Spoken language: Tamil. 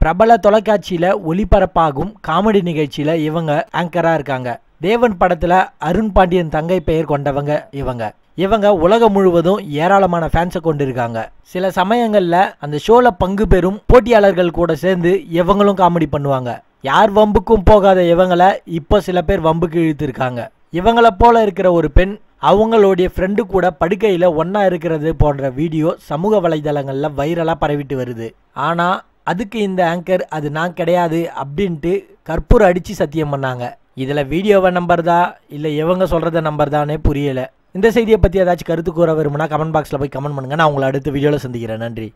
பிரபல தொலைக்காட்சியில ஒளிபரப்பாகும் காமெடி நிகழ்ச்சியில இவங்க ஆங்கரா இருக்காங்க. தேவன் படத்துல அருண் பாண்டியன் தங்கை பெயர் கொண்டவங்க இவங்க உலகம் முழுவதும் ஏராளமான ஃபேன்ஸை கொண்டிருக்காங்க. சில சமயங்கள்ல அந்த ஷோல பங்கு பெறும் போட்டியாளர்கள் கூட சேர்ந்து இவங்களும் காமெடி பண்ணுவாங்க. யார் வம்புக்கும் போகாத இவங்களை இப்போ சில பேர் வம்புக்கு இழுத்துருக்காங்க. இவங்களை போல இருக்கிற ஒரு பெண் அவங்களுடைய ஃப்ரெண்டு கூட படுக்கையில் ஒன்றா இருக்கிறது போன்ற வீடியோ சமூக வலைதளங்களில் வைரலாக பரவிட்டு வருது. ஆனால் அதுக்கு இந்த ஆங்கர் அது நான் கிடையாது அப்படின்ட்டு கற்பூரம் அடித்து சத்தியம் பண்ணாங்க. இதில் வீடியோவை நம்பர்தா இல்லை இவங்க சொல்கிறத நம்பர்தானே புரியலை. இந்த செய்தியை பற்றி ஏதாச்சும் கருத்து கூற வருமுன்னா கமெண்ட் பாக்ஸில் போய் கமெண்ட் பண்ணுங்கள். நான் உங்களை அடுத்த வீடியோவில் சந்திக்கிறேன். நன்றி.